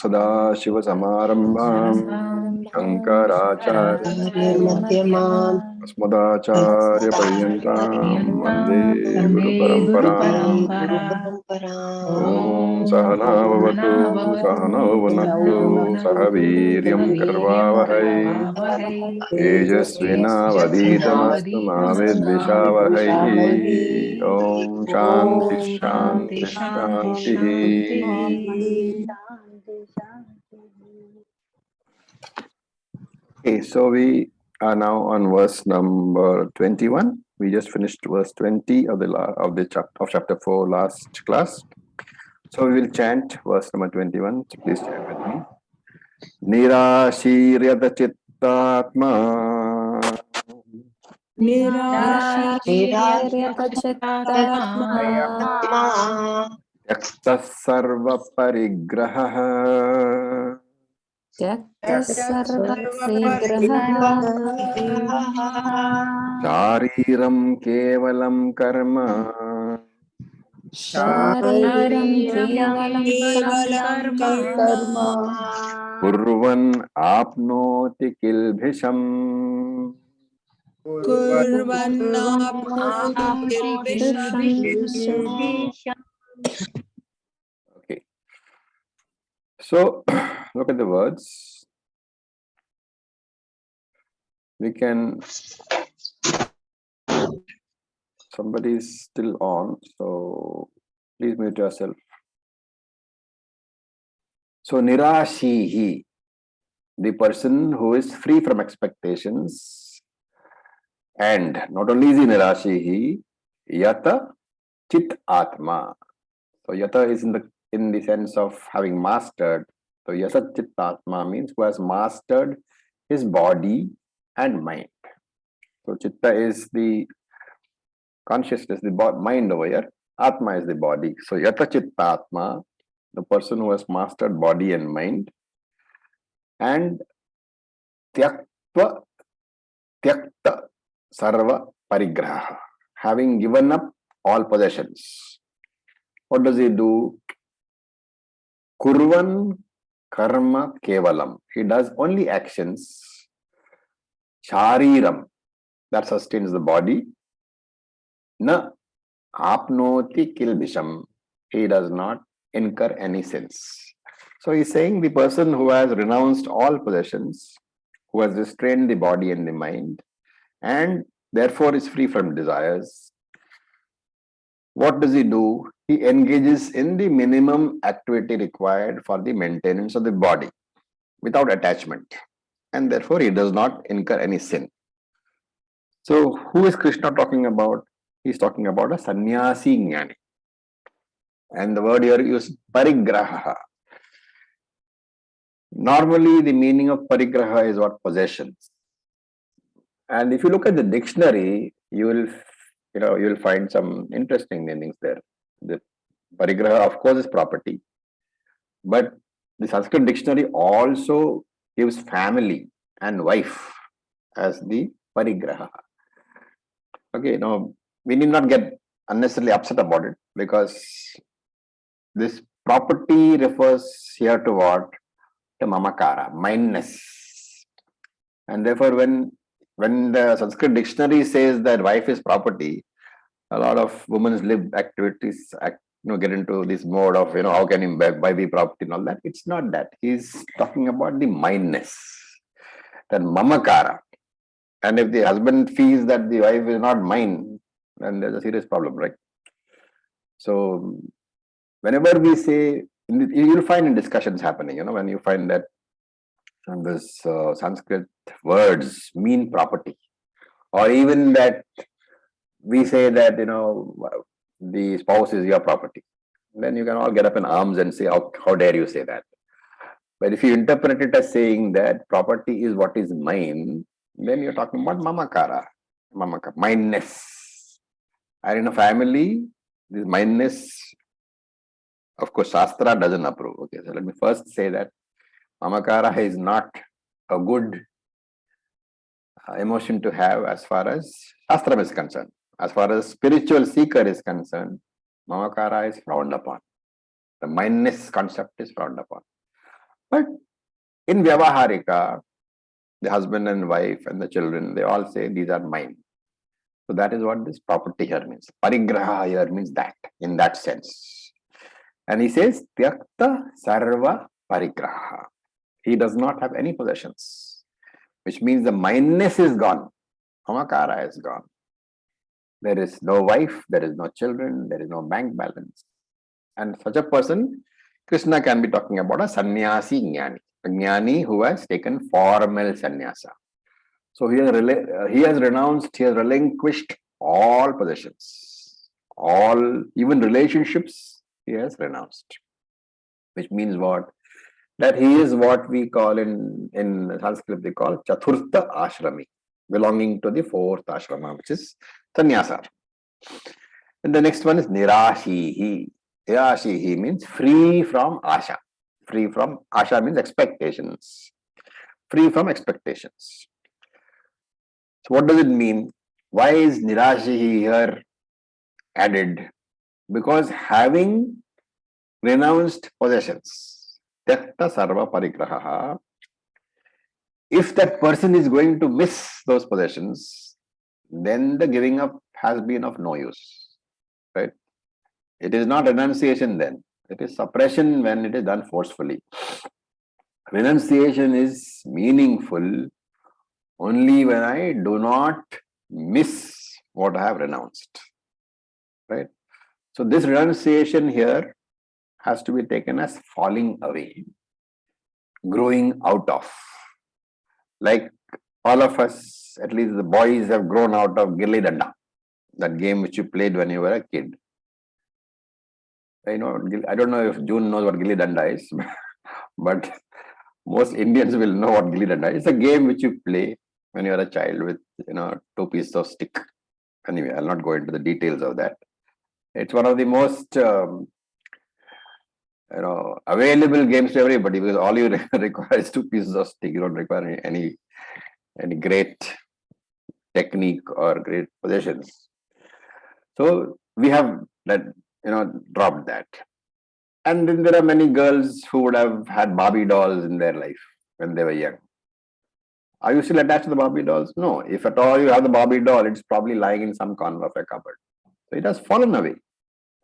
Sadashivasamarambham Shankaracharya Asmadacharya Paryantam Vande Guru Paramparam Om Sahana Vavatu Sahana Vunaktu Sahaviryam Karvavahai Tejasvina Vaditamastu Mavidvishavahai Om Shanti Shanti Shanti. Okay, so we are now on verse number 21. We just finished verse 20 of chapter 4 last class. So we will chant verse number 21. So please chant with me. Nirashiryata chittatma yakta sarva parigraha Shariram kevalam karma Kurvan apnoti kilbhisham. Okay. So look at the words. We can. Somebody is still on, so please mute yourself. So nirashihi, the person who is free from expectations, and not only is he nirashihi, yata chit atma. So yata is in the sense of having mastered. So yata chit atma means who has mastered his body and mind. So chitta is the consciousness, the mind over here. Atma is the body. So yata chitta atma, the person who has mastered body and mind, and tyakta sarva parigraha, having given up all possessions. What does he do? Kurvan karma kevalam. He does only actions. Shariram, that sustains the body. Na apnoti kilbisham. He does not incur any sins. So he's saying the person who has renounced all possessions, who has restrained the body and the mind, and therefore is free from desires. What does he do? He engages in the minimum activity required for the maintenance of the body without attachment, and therefore he does not incur any sin. So who is Krishna talking about? He's talking about a sannyasi jnani. And the word here is parigraha. Normally, the meaning of parigraha is what? Possessions. And if you look at the dictionary, you will find some interesting meanings there. The parigraha, of course, is property, but the Sanskrit dictionary also gives family and wife as the parigraha. Okay, now we need not get unnecessarily upset about it, because this property refers here to what? To mamakara, mindness. And therefore, when the Sanskrit dictionary says that wife is property, a lot of women's lived activities get into this mode of, how can you buy the property and all that. It's not that. He's talking about the mindness, that mamakara. And if the husband feels that the wife is not mine, then there's a serious problem, right? So whenever we say, you'll find in discussions happening, when you find that this Sanskrit words mean property, or even that we say that, the spouse is your property, then you can all get up in arms and say, how dare you say that? But if you interpret it as saying that property is what is mine, then you're talking about mamakara, mindness. And in a family, this mindness, of course, Shastra doesn't approve. Okay, so let me first say that mamakara is not a good emotion to have as far as Shastra is concerned. As far as spiritual seeker is concerned, mamakara is frowned upon. The mindness concept is frowned upon. But in Vyavaharika, the husband and wife and the children, they all say these are mine. So that is what this property here means. Parigraha here means that, in that sense. And he says, Tyakta Sarva Parigraha. He does not have any possessions, which means the mineness is gone. Amakara is gone. There is no wife, there is no children, there is no bank balance. And such a person, Krishna can be talking about a sannyasi jnani, a jnani who has taken formal sannyasa. So he has renounced, he has relinquished all possessions, all, even relationships, he has renounced. Which means what? That he is what we call in Sanskrit, they call Chaturtha Ashrami, belonging to the fourth ashrama, which is sannyasa. And the next one is Nirashihi. Nirashihi means free from Asha. Free from Asha means expectations. Free from expectations. So what does it mean? Why is Nirashihi here added? Because having renounced possessions, Tyakta Sarva Parigraha, if that person is going to miss those possessions, then the giving up has been of no use. Right? It is not renunciation then. It is suppression when it is done forcefully. Renunciation is meaningful only when I do not miss what I have renounced. Right? So this renunciation here has to be taken as falling away, growing out of. Like all of us, at least the boys, have grown out of Gilli Danda, that game which you played when you were a kid. I don't know if June knows what Gilli Danda is, but most Indians will know what Gilli Danda is. It's a game which you play when you are a child with, two pieces of stick. Anyway, I'll not go into the details of that. It's one of the most available games to everybody, because all you require is two pieces of stick. You don't require any great technique or great possessions. So we have that, dropped that. And then there are many girls who would have had Barbie dolls in their life when they were young. Are you still attached to the Barbie dolls? No. If at all you have the Barbie doll, it's probably lying in some corner of a cupboard. So it has fallen away.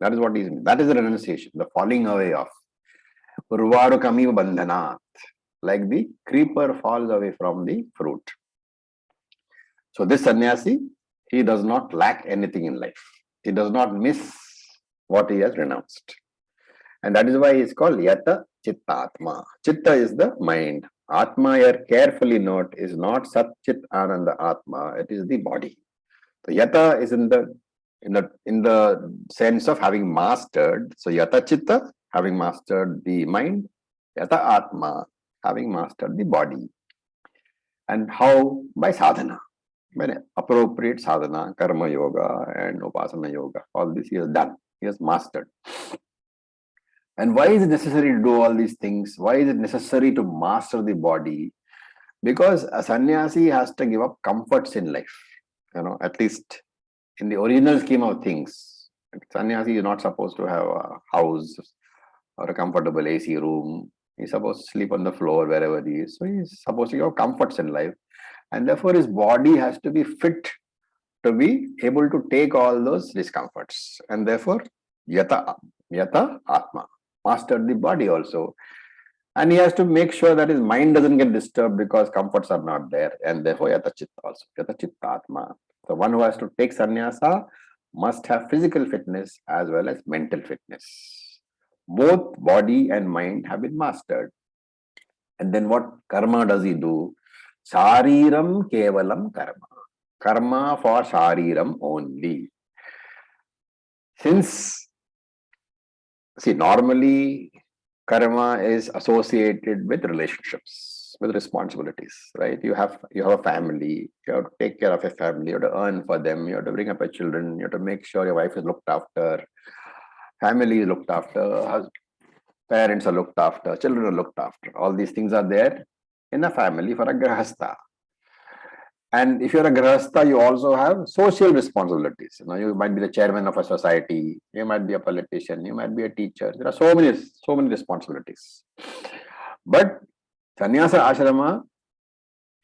That is what is. That is the renunciation, the falling away of. Urvarukami bandhanat. Like the creeper falls away from the fruit. So this sannyasi, he does not lack anything in life. He does not miss what he has renounced. And that is why he is called Yata Chittatma. Chitta is the mind. Atma, here carefully note, is not Sat Chit Ananda Atma. It is the body. So Yata is in the sense of having mastered. So Yata Chitta, having mastered the mind. Yata Atma, having mastered the body. And how? By sadhana. By appropriate sadhana, karma yoga and upasana yoga. All this he has done. He has mastered. And why is it necessary to do all these things? Why is it necessary to master the body? Because a sannyasi has to give up comforts in life. At least in the original scheme of things. Sannyasi is not supposed to have a house or a comfortable AC room. He's supposed to sleep on the floor wherever he is. So he's supposed to have comforts in life. And therefore his body has to be fit to be able to take all those discomforts. And therefore, Yata Atma. Master the body also. And he has to make sure that his mind doesn't get disturbed because comforts are not there. And therefore, Yata Chitta also. Yata Chitta Atma. The one who has to take sannyasa must have physical fitness as well as mental fitness. Both body and mind have been mastered. And then what karma does he do? Shariram kevalam karma. Karma for shariram only. Normally karma is associated with relationships, with responsibilities, right? You have a family, you have to take care of a family, you have to earn for them, you have to bring up your children, you have to make sure your wife is looked after, family is looked after, parents are looked after, children are looked after. All these things are there in a family for a grahastha. And if you're a grahastha, you also have social responsibilities. You might be the chairman of a society, you might be a politician, you might be a teacher. There are so many responsibilities. But sannyasa ashrama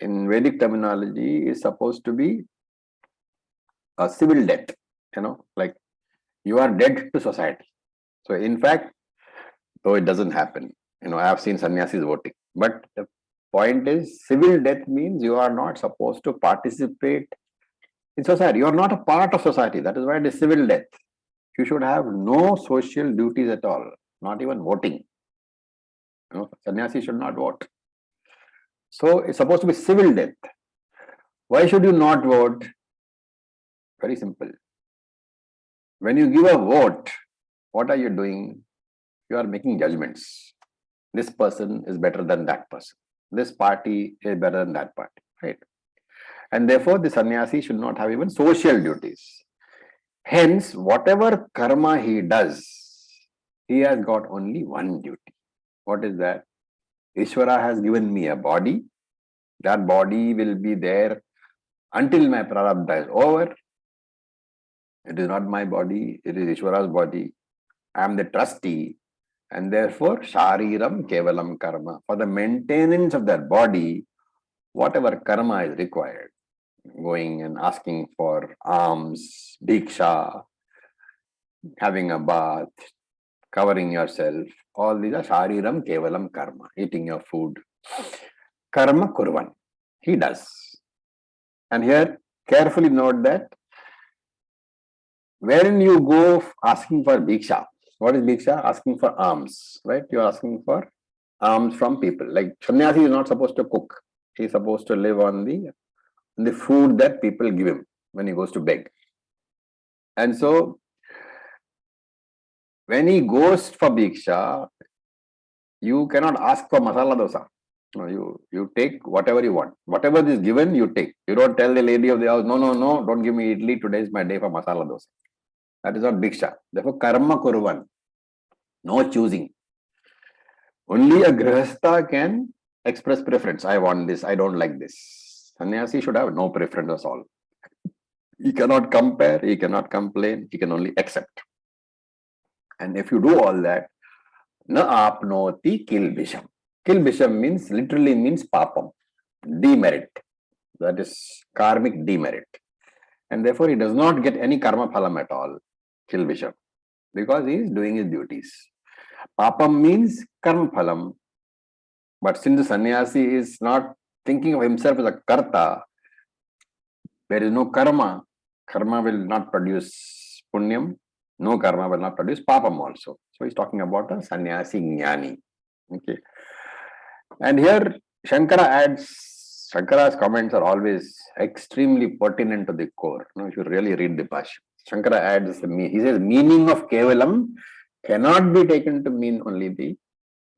in Vedic terminology is supposed to be a civil death, like you are dead to society. So in fact, though it doesn't happen, I have seen sannyasis voting, but the point is civil death means you are not supposed to participate in society. You are not a part of society. That is why it is civil death. You should have no social duties at all, not even voting. Sannyasi should not vote. So it's supposed to be civil death. Why should you not vote? Very simple. When you give a vote, what are you doing? You are making judgments. This person is better than that person. This party is better than that party, right? And therefore, the sannyasi should not have even social duties. Hence, whatever karma he does, he has got only one duty. What is that? Easwara has given me a body. That body will be there until my prarabdha is over. It is not my body, it is Easwara's body. I am the trustee, and therefore, shariram kevalam karma. For the maintenance of that body, whatever karma is required, going and asking for alms, diksha, having a bath, covering yourself, all these are shariram kevalam karma, eating your food. Karma kurvan, he does. And here, carefully note that when you go asking for diksha, what is diksha? Asking for alms, right? You are asking for alms from people. Like sannyasi is not supposed to cook. He is supposed to live on the food that people give him when he goes to beg. And so, when he goes for diksha, you cannot ask for masala dosa. No, you take whatever you want. Whatever is given, you take. You don't tell the lady of the house, no, don't give me idli. Today is my day for masala dosa. That is not diksha. Therefore, karma kurvan. No choosing. Only a grihastha can express preference. I want this, I don't like this. Sannyasi should have no preference at all. He cannot compare, he cannot complain, he can only accept. And if you do all that, na apnoti kilbisham. Kilbisham literally means papam, demerit. That is karmic demerit. And therefore, he does not get any karma phalam at all, kilbisham, because he is doing his duties. Papam means karma phalam. But since the sannyasi is not thinking of himself as a karta, there is no karma. Karma will not produce punyam. No karma will not produce papam also. So he's talking about a sannyasi jnani. Okay. And here Shankara's comments are always extremely pertinent to the core. If you really read the Bhashya. Shankara adds, he says, meaning of kevalam cannot be taken to mean only the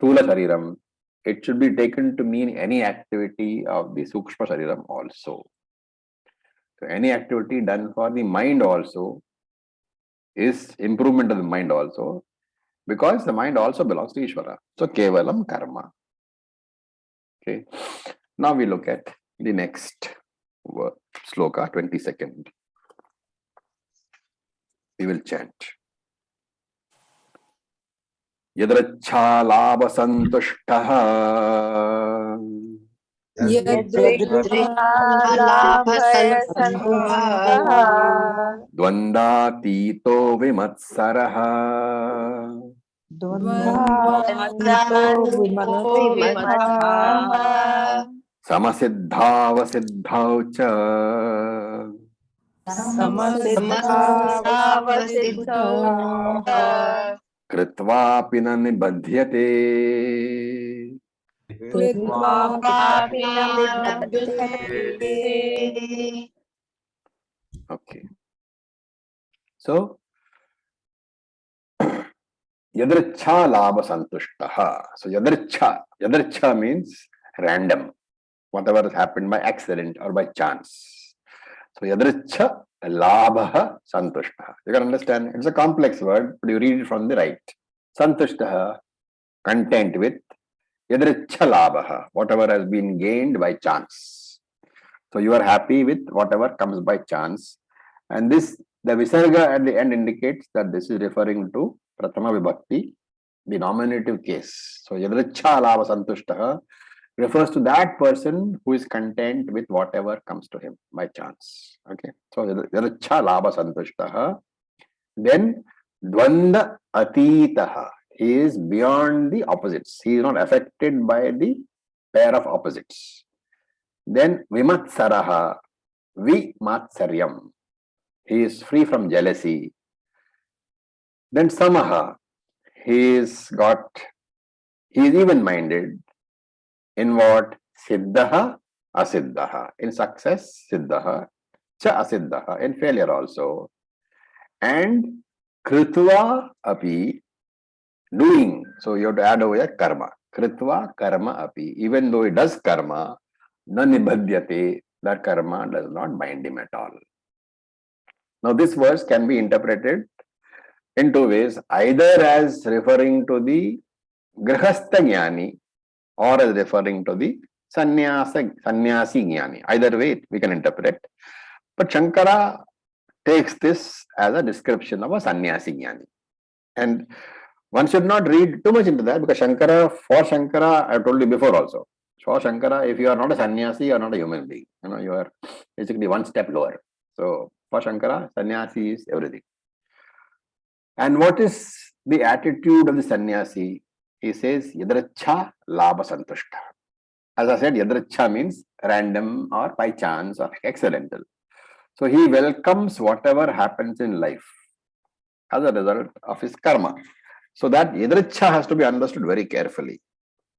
Thula Shariram. It should be taken to mean any activity of the Sukshma Shariram also. So any activity done for the mind also is improvement of the mind also, because the mind also belongs to Ishvara. So Kevalam Karma. Okay. Now we look at the next sloka, 22nd. We will chant. Yadrachha santushtaha Dvandātīto vimatsaraha Samasiddhāvasiddhau ca Kritvāpi na nibadhyate. Okay. So, yadrichha labha santushtaha. So, yadrichha means random. Whatever has happened by accident or by chance. So, yadrichha labha santushtaha. You can understand, it's a complex word, but you read it from the right. Santushtaha, content with. Yadrichha labha, whatever has been gained by chance. So, you are happy with whatever comes by chance. And this, the visarga at the end indicates that this is referring to Prathama Vibhakti the nominative case. So yadricha lava santushtaha refers to that person who is content with whatever comes to him by chance. Okay. So yadricha lava santushtaha. Then dvanda atitaha. He is beyond the opposites. He is not affected by the pair of opposites. Then vimatsaraha. Vimatsaryam. He is free from jealousy. Then samaha. He is even-minded. In what? Siddhaha, asiddhaha. In success, siddhaha, cha asiddhaha. In failure also. And kritva api, doing. So you have to add over here karma. Kritva karma api. Even though he does karma, na nibhadyate, that karma does not bind him at all. Now this verse can be interpreted in two ways, either as referring to the grihastha jnani or as referring to the sannyasi jnani. Either way we can interpret. But Shankara takes this as a description of a sannyasi jnani. And one should not read too much into that, because for Shankara, I told you before also, for Shankara, if you are not a sannyasi, you are not a human being. You are basically one step lower. So for Shankara, sannyasi is everything. And what is the attitude of the sannyasi? He says, yadracha labha santushta. As I said, yadracha means random or by chance or accidental. So he welcomes whatever happens in life as a result of his karma. So that yadracha has to be understood very carefully.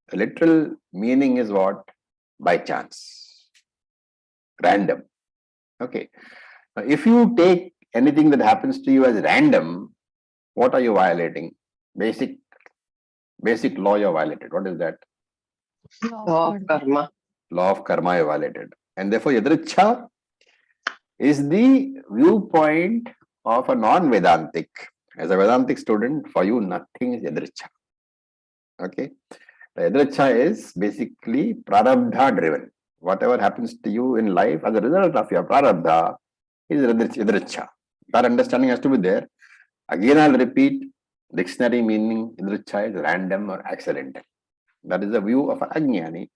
The literal meaning is what? By chance. Random. Okay. Now, if you take anything that happens to you as random, what are you violating? Basic law you violated. What is that? Law of karma. Law of karma you violated. And therefore, yadricha is the viewpoint of a non-Vedantic. As a Vedantic student, for you, nothing is yadricha. Okay. The yadricha is basically prarabdha driven. Whatever happens to you in life as a result of your prarabdha is yadricha. That understanding has to be there. Again, I'll repeat, dictionary meaning yadricha is random or accidental. That is the view of an ajnani.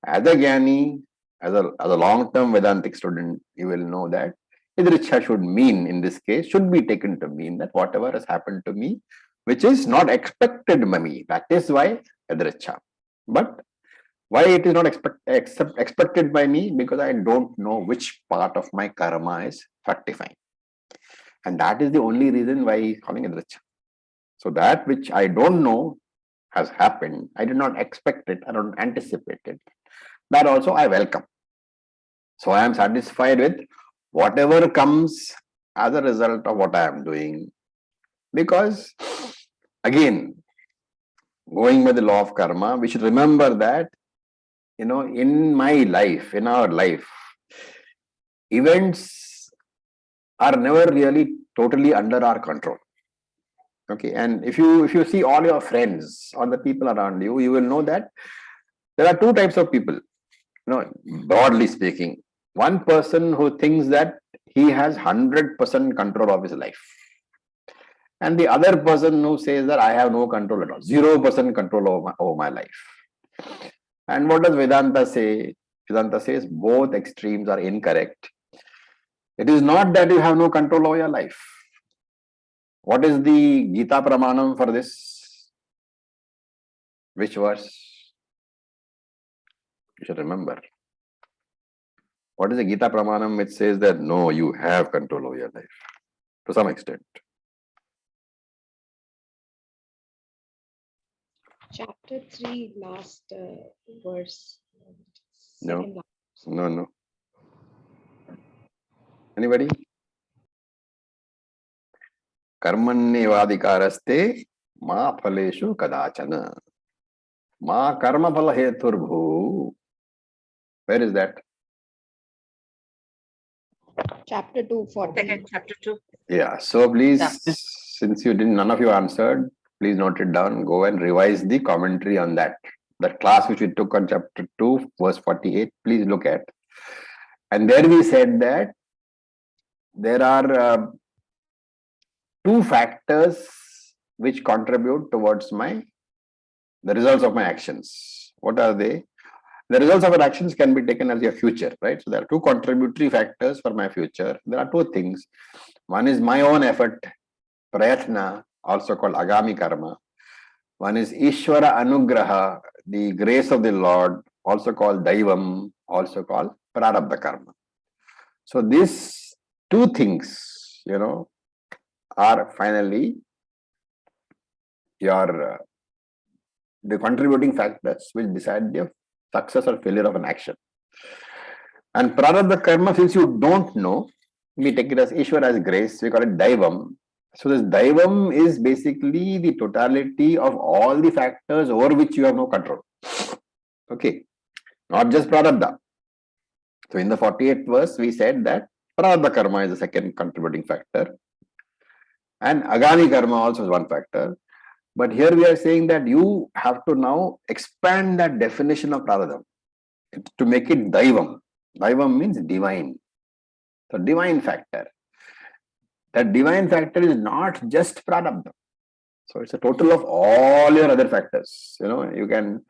As a jnani, as a long-term Vedantic student, you will know that yadricha should mean, in this case, should be taken to mean that whatever has happened to me, which is not expected by me, that is why yadricha. But why it is not expected by me? Because I don't know which part of my karma is fructifying. And that is the only reason why he is calling yadricha. So that which I don't know has happened, I did not expect it, I don't anticipate it. That also I welcome. So I am satisfied with whatever comes as a result of what I am doing. Because again, going by the law of karma, we should remember that, in my life, in our life, events are never really totally under our control. Okay, and if you see all your friends or the people around you, you will know that there are two types of people. Broadly speaking, one person who thinks that he has 100% control of his life, and the other person who says that I have no control at all, 0% control over my life. And what does Vedanta say? Vedanta says both extremes are incorrect. It is not that you have no control over your life. What is the Gita Pramanam for this? Which verse? You should remember. What is the Gita Pramanam which says that no, you have control over your life to some extent? Chapter 3, last verse. No. Anybody? Karmanyevadikaraste ma phaleshu kadachana. Ma karma phala heturbhu. Where is that? Chapter 2, 40. Chapter 2. Yeah. So please, since none of you answered, please note it down. Go and revise the commentary on that. That class which we took on chapter 2, verse 48. Please look at. And there we said that there are two factors which contribute towards my the results of my actions. What are they? The results of our actions can be taken as your future, right? So there are two contributory factors for my future. There are two things. One is my own effort, prayatna, also called agami karma. One is Ishvara Anugraha, the grace of the Lord, also called Daivam, also called Prarabdha Karma. So these two things, are finally your the contributing factors which decide the success or failure of an action. And Prarabdha Karma, since you don't know, we take it as Ishvara as grace, we call it Daivam. So this Daivam is basically the totality of all the factors over which you have no control. Okay, not just Prarabdha. So in the 48th verse, we said that Prarabdha Karma is the second contributing factor. And Agami Karma also is one factor. But here we are saying that you have to now expand that definition of Prarabdha to make it Daivam. Daivam means divine. So divine factor. That divine factor is not just Prarabdha. So it's a total of all your other factors. You can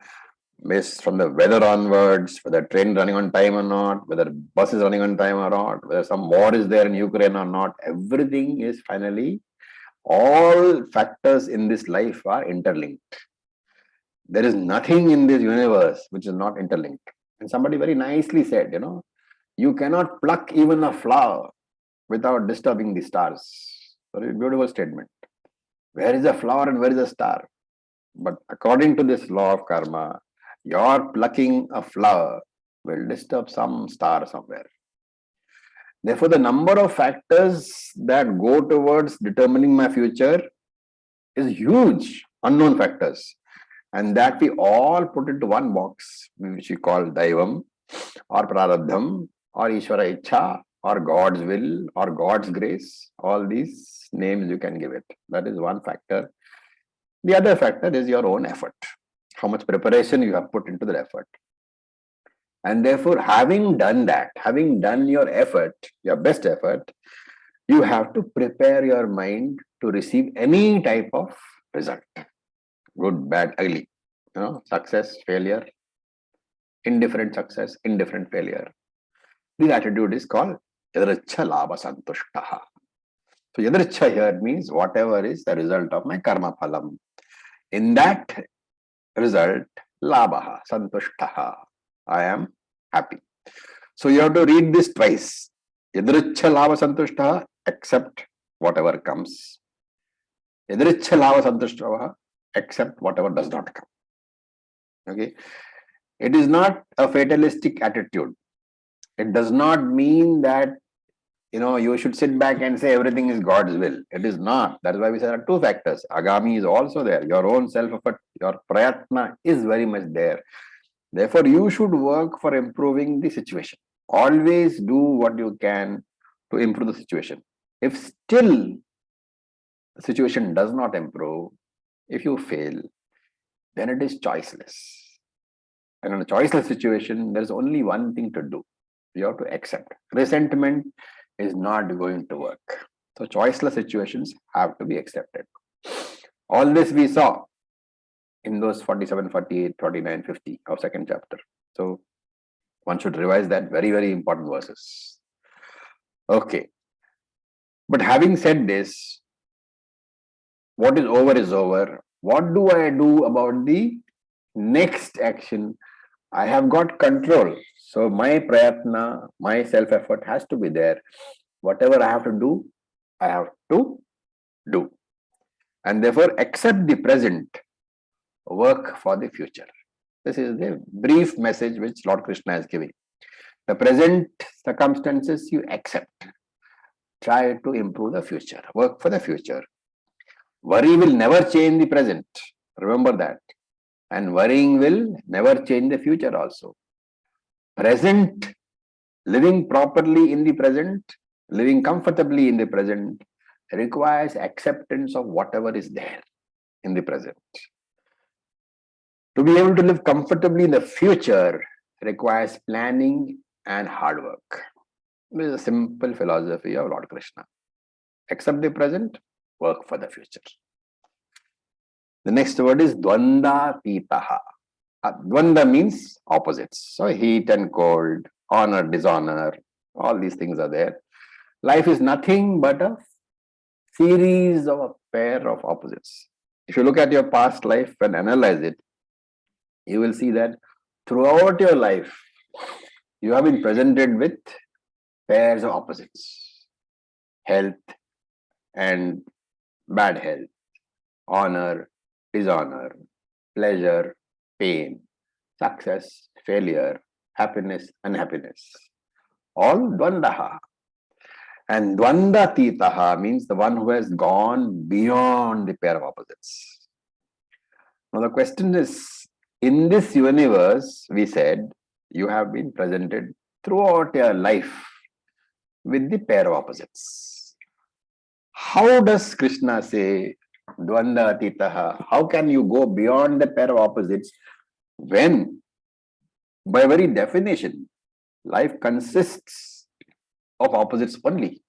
base from the weather onwards, whether train running on time or not, whether bus is running on time or not, whether some war is there in Ukraine or not. Everything is finally, all factors in this life are interlinked. There is nothing in this universe which is not interlinked. And somebody very nicely said, you cannot pluck even a flower without disturbing the stars. Very beautiful statement. Where is a flower and where is a star? But according to this law of karma, your plucking a flower will disturb some star somewhere. Therefore, the number of factors that go towards determining my future is huge, unknown factors. And that we all put into one box, which we call Daivam, or Prarabdham, or Ishvara Ichha, or God's will, or God's grace. All these names you can give it. That is one factor. The other factor is your own effort. How much preparation you have put into the effort. And therefore, having done that, having done your effort, your best effort, you have to prepare your mind to receive any type of result. Good, bad, ugly. Success, failure, indifferent success, indifferent failure. This attitude is called Yadrichha Labha Santushtaha. So Yadrichha here means whatever is the result of my karma phalam. In that result, Labha Santushtaha. I am happy. So you have to read this twice. Yadrichha Labha Santushtaha, accept whatever comes. Yadrichha Labha Santushtaha, accept whatever does not come. Okay. It is not a fatalistic attitude. It does not mean that you should sit back and say everything is God's will. It is not. That is why we say there are two factors. Agami is also there. Your own self-effort, your prayatna is very much there. Therefore, you should work for improving the situation. Always do what you can to improve the situation. If still the situation does not improve, if you fail, then it is choiceless. And in a choiceless situation, there is only one thing to do. You have to accept. Resentment is not going to work. So choiceless situations have to be accepted. All this we saw in those 47, 48, 49, 50 of second chapter. So one should revise that. Very, very important verses. Okay. But having said this, what is over. What do I do about the next action? I have got control. So my prayatna, my self-effort has to be there. Whatever I have to do, I have to do. And therefore, accept the present, work for the future. This is the brief message which Lord Krishna is giving. The present circumstances you accept. Try to improve the future. Work for the future. Worry will never change the present. Remember that. And worrying will never change the future also. Present, living properly in the present, living comfortably in the present requires acceptance of whatever is there in the present. To be able to live comfortably in the future requires planning and hard work. This is a simple philosophy of Lord Krishna. Accept the present, work for the future. The next word is dvanda titaha. Dvanda means opposites. So heat and cold, honor, dishonor, all these things are there. Life is nothing but a series of a pair of opposites. If you look at your past life and analyze it, you will see that throughout your life, you have been presented with pairs of opposites. Health and bad health, honor, dishonor, pleasure, pain, success, failure, happiness, unhappiness. All dvandaha. And dvanda titaha means the one who has gone beyond the pair of opposites. Now the question is, in this universe, we said, you have been presented throughout your life with the pair of opposites. How does Krishna say dvanda atitaha? How can you go beyond the pair of opposites when, by very definition, life consists of opposites only?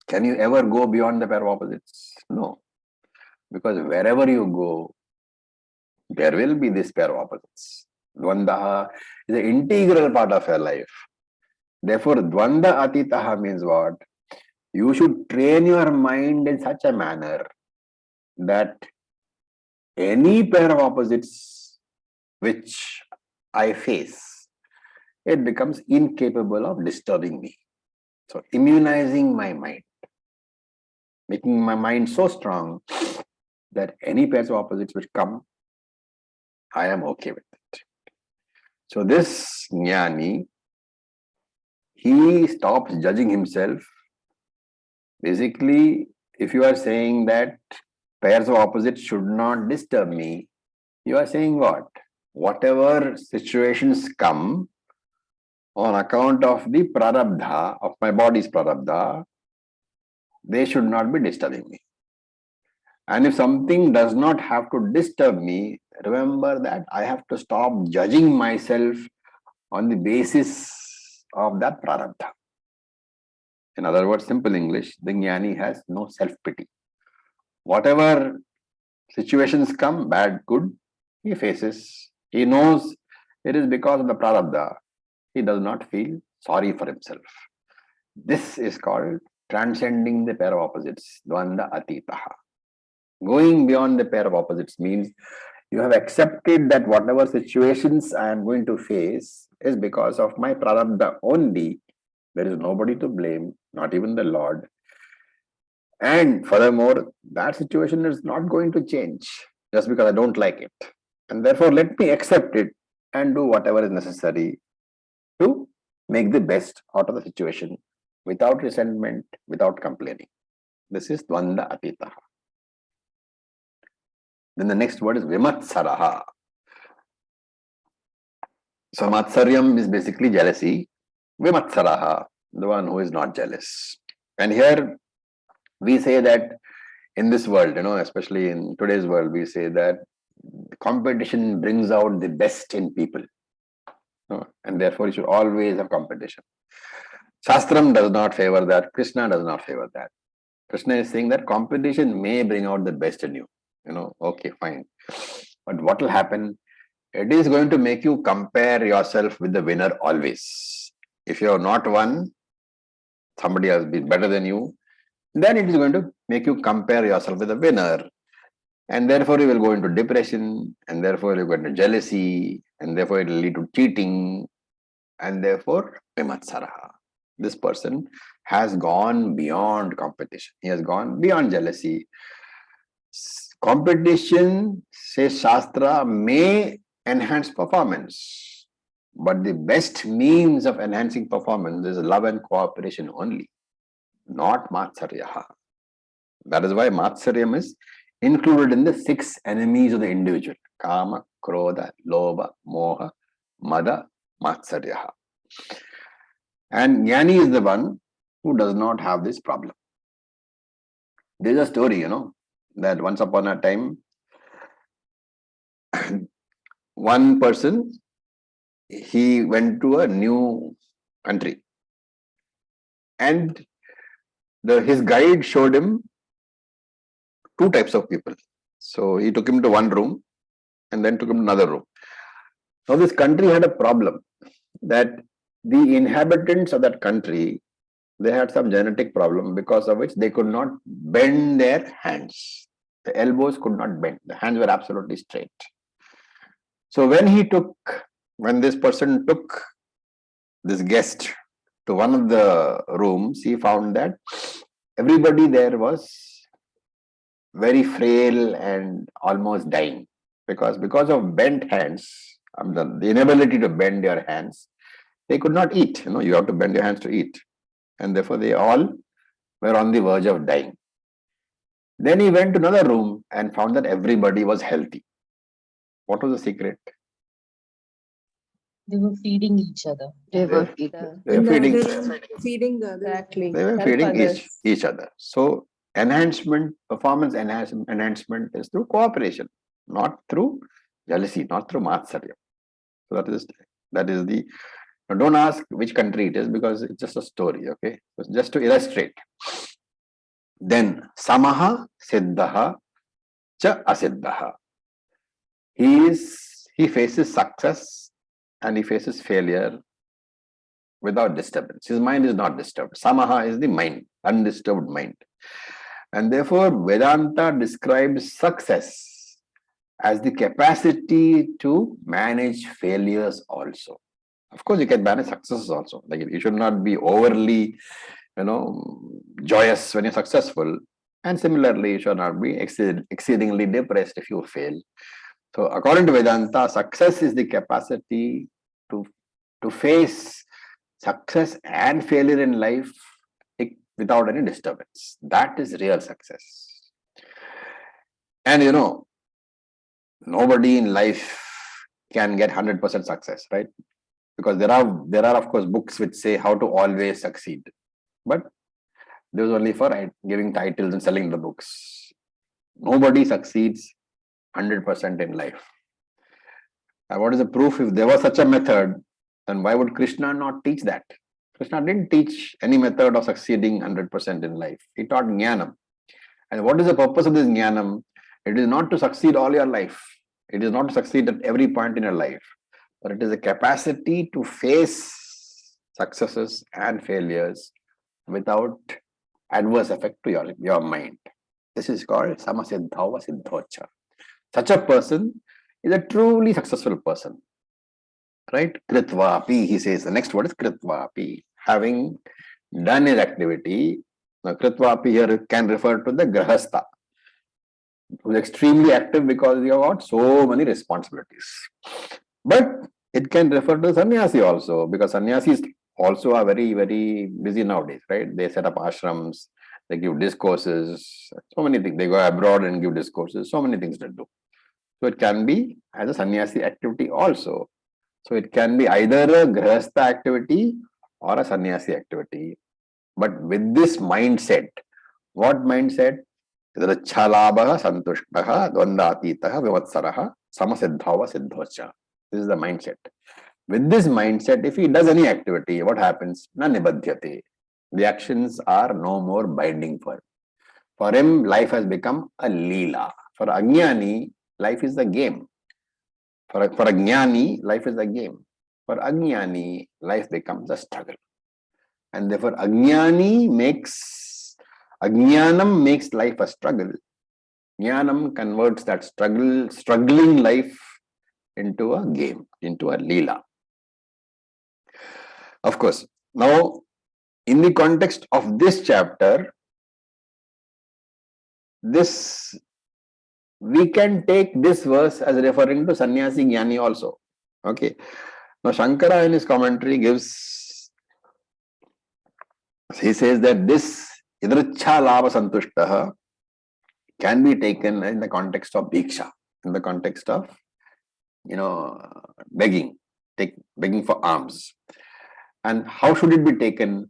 Can you ever go beyond the pair of opposites? No. Because wherever you go, there will be this pair of opposites. Dvandaha is an integral part of your life. Therefore, dvanda atitaha means what? You should train your mind in such a manner that any pair of opposites which I face, it becomes incapable of disturbing me. So, immunizing my mind, making my mind so strong that any pairs of opposites which come, I am okay with it. So, this jnani, he stops judging himself. Basically, if you are saying that pairs of opposites should not disturb me, you are saying what? Whatever situations come on account of the prarabdha, of my body's prarabdha, they should not be disturbing me. And if something does not have to disturb me, remember that I have to stop judging myself on the basis of that prarabdha. In other words, simple English, the jnani has no self-pity. Whatever situations come, bad, good, he faces. He knows it is because of the prarabdha. He does not feel sorry for himself. This is called transcending the pair of opposites, dvanda atitaha. Going beyond the pair of opposites means you have accepted that whatever situations I am going to face is because of my prarabdha only. There is nobody to blame, not even the Lord. And furthermore, that situation is not going to change just because I don't like it. And therefore, let me accept it and do whatever is necessary to make the best out of the situation without resentment, without complaining. This is dvanda atitaha. Then the next word is vimatsaraha. So matsaryam is basically jealousy. Vimatsaraha, the one who is not jealous. And here we say that in this world, especially in today's world, we say that competition brings out the best in people. And therefore you should always have competition. Shastram does not favor that. Krishna does not favor that. Krishna is saying that competition may bring out the best in you. Okay, fine. But what will happen? It is going to make you compare yourself with the winner always. If you have not won, somebody has been better than you, then it is going to make you compare yourself with the winner. And therefore you will go into depression, and therefore you will go into jealousy, and therefore it will lead to cheating, and therefore vimatsaraha. This person has gone beyond competition. He has gone beyond jealousy. Competition, says Shastra, may enhance performance. But the best means of enhancing performance is love and cooperation only, not matsaryaha. That is why matsaryam is included in the 6 enemies of the individual. Kama, Krodha, Lobha, Moha, Mada, Matsaryaha. And Jnani is the one who does not have this problem. There is a story, that once upon a time, one person, he went to a new country. And his guide showed him two types of people. So he took him to one room and then took him to another room. Now this country had a problem that the inhabitants of that country, they had some genetic problem because of which they could not bend their hands. The elbows could not bend. The hands were absolutely straight. So when this person took this guest to one of the rooms, he found that everybody there was very frail and almost dying because of bent hands, the inability to bend your hands, they could not eat. You have to bend your hands to eat. And therefore, they all were on the verge of dying. Then he went to another room and found that everybody was healthy. What was the secret? They were feeding each other. They were feeding exactly. They were feeding each other. So performance enhancement is through cooperation, not through jealousy, not through matsarya. So that is the. Now don't ask which country it is because it's just a story. Okay, so just to illustrate. Then samaha siddhaha cha asiddhaha. He faces success and he faces failure without disturbance. His mind is not disturbed. Samaha is the mind, undisturbed mind. And therefore, Vedanta describes success as the capacity to manage failures also. Of course, you can manage successes also. Like you should not be overly, joyous when you're successful. And similarly, you should not be exceedingly depressed if you fail. So according to Vedanta, success is the capacity to face success and failure in life without any disturbance. That is real success. And nobody in life can get 100% success, right? Because there are of course books which say how to always succeed. But those only for giving titles and selling the books. Nobody succeeds 100% in life. And what is the proof? If there was such a method, then why would Krishna not teach that? Krishna didn't teach any method of succeeding 100% in life. He taught Jnanam. And what is the purpose of this Jnanam? It is not to succeed all your life. It is not to succeed at every point in your life. But it is a capacity to face successes and failures without adverse effect to your mind. This is called samasiddhava siddhocha. Such a person is a truly successful person. Right? Kritvapi, he says. The next word is kritvapi. Having done his activity, now kritvapi here can refer to the grahastha, who is extremely active because he has got so many responsibilities. But it can refer to sannyasi also, because sannyasis also are very, very busy nowadays, right? They set up ashrams, they give discourses, so many things. They go abroad and give discourses, so many things to do. So it can be as a sannyasi activity also. So it can be either a grahastha activity or a sannyasi activity. But with this mindset, what mindset? Chalabha santushtaha dvandatitaha vivatsaraha samasiddhava siddhocha. This is the mindset. With this mindset, if he does any activity, what happens? Na nibadhyate. The actions are no more binding for him. For him, life has become a leela. For Ajnani, life is the game. For a Jnani, life is a game. For Ajnani, life becomes a struggle. And therefore, Ajnanam makes life a struggle. Jnanam converts that struggling life into a game, into a leela. Of course, now, in the context of this chapter, we can take this verse as referring to sannyasi jnani also. Okay. Now, Shankara in his commentary he says that this idricha lava santushtaha can be taken in the context of bhiksha, in the context of, begging for alms. And how should it be taken?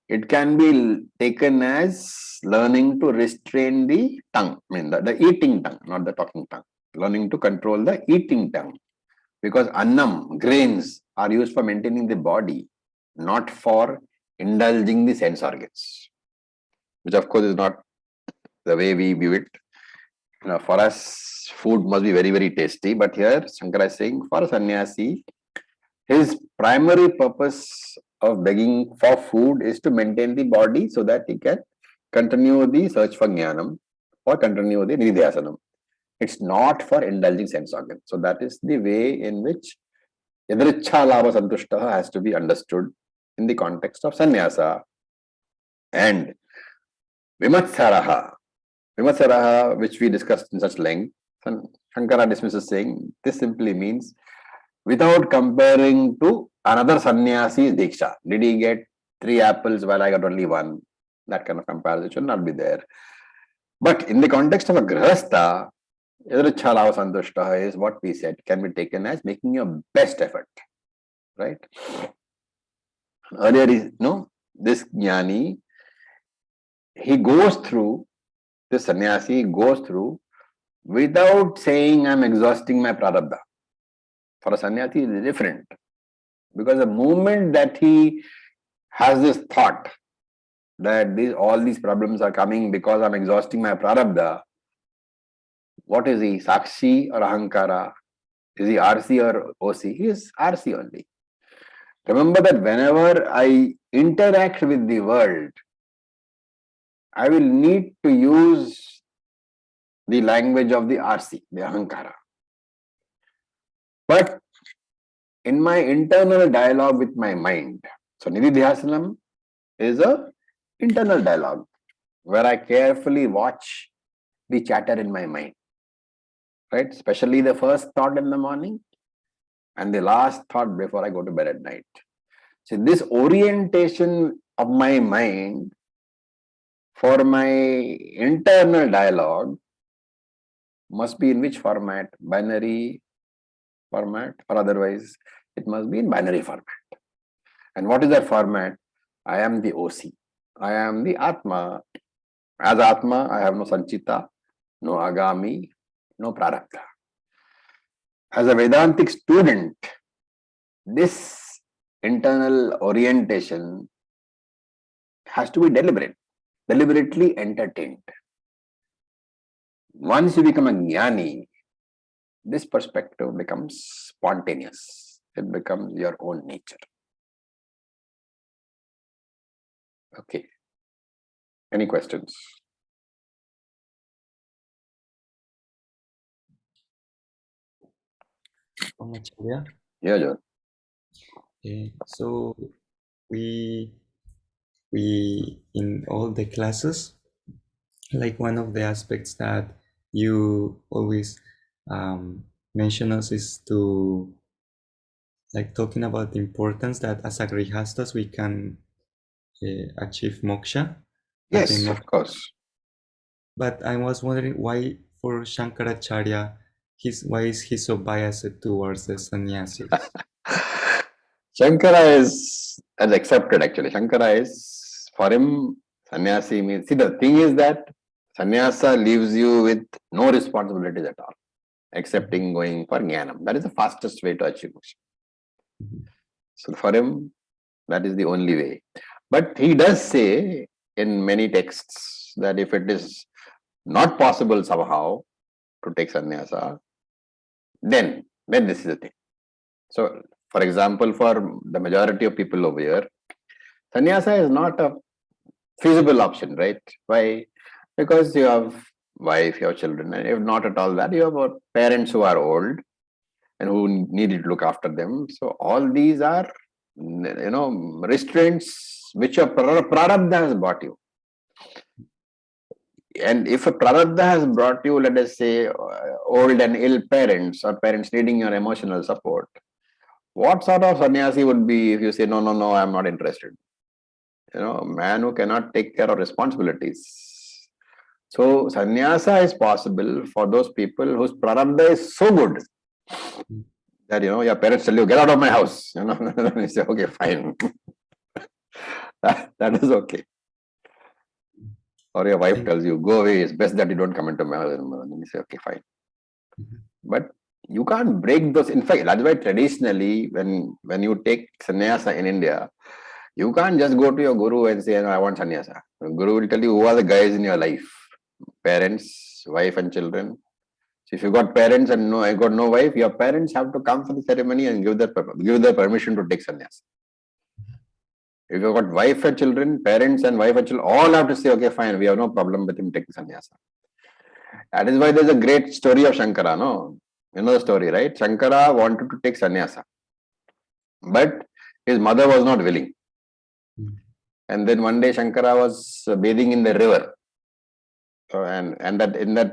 It can be taken as learning to restrain the tongue, the eating tongue, not the talking tongue. Learning to control the eating tongue. Because annam, grains, are used for maintaining the body, not for indulging the sense organs. Which of course is not the way we view it. For us, food must be very, very tasty. But here, Shankara is saying for a sannyasi, his primary purpose of begging for food is to maintain the body so that he can continue the search for jnanam or continue the nididhyasanam. It's not for indulging sense organs. So that is the way in which yadrichha lava santushtaha has to be understood in the context of sannyasa. And vimatsaraha, which we discussed in such length, Shankara dismisses saying this simply means without comparing to another sannyasi's diksha. Did he get 3 apples while I got only 1? That kind of comparison should not be there. But in the context of a grihastha, yadrichhalava santushtaha is what we said can be taken as making your best effort. Right? Earlier, this jnani, he goes through, this sannyasi goes through without saying I'm exhausting my prarabdha. For a sannyasi, it is different. Because the moment that he has this thought that all these problems are coming because I'm exhausting my prarabdha, what is he? Sakshi or Ahankara? Is he RC or OC? He is RC only. Remember that whenever I interact with the world, I will need to use the language of the RC, the Ahankara. But in my internal dialogue with my mind, so nididhyasanam is a internal dialogue where I carefully watch the chatter in my mind, right? Especially the first thought in the morning and the last thought before I go to bed at night. So this orientation of my mind for my internal dialogue must be in which format? Binary format, or otherwise it must be in binary format. And what is that format? I am the OC. I am the Atma. As Atma, I have no Sanchita, no Agami, no Prarabdha. As a Vedantic student, this internal orientation has to be deliberately entertained. Once you become a jnani, this perspective becomes spontaneous. It becomes your own nature. Okay. Any questions? Acharya. Yeah, John. Okay. So we in all the classes, like one of the aspects that you always mention us is to like talking about the importance that as agrihastas we can achieve moksha. Yes, of course. But I was wondering why for Shankaracharya, why is he so biased towards the sannyasis? Shankara is accepted actually. Shankara is, for him, sannyasi means, see the thing is that sannyasa leaves you with no responsibilities at all, excepting going for jnanam. That is the fastest way to achieve moksha. So for him, that is the only way. But he does say in many texts that if it is not possible somehow to take sannyasa, then this is the thing. So, for example, for the majority of people over here, sannyasa is not a feasible option, right? Why? Because you have wife, you have children, and if not at all that, you have parents who are old and who need you to look after them. So all these are, restraints which your prarabdha has brought you. And if a prarabdha has brought you, let us say, old and ill parents or parents needing your emotional support, what sort of sannyasi would be if you say, no, I'm not interested? A man who cannot take care of responsibilities. So, sannyasa is possible for those people whose prarabdha is so good that, your parents tell you, get out of my house. You say, okay, fine. that is okay. Or your wife tells you, go away, it's best that you don't come into my house. And you say, okay, fine. But you can't break those. In fact, that's why traditionally, when you take sannyasa in India, you can't just go to your guru and say, I want sannyasa. The guru will tell you who are the guys in your life. Parents, wife and children. So if you got parents and no, I got no wife, your parents have to come for the ceremony and give their permission to take sannyas. If you've got wife and children, parents and wife and children, all have to say, okay, fine, we have no problem with him taking sannyasa. That is why there's a great story of Shankara, no? You know the story, right? Shankara wanted to take sannyasa, but his mother was not willing. And then one day Shankara was bathing in the river. And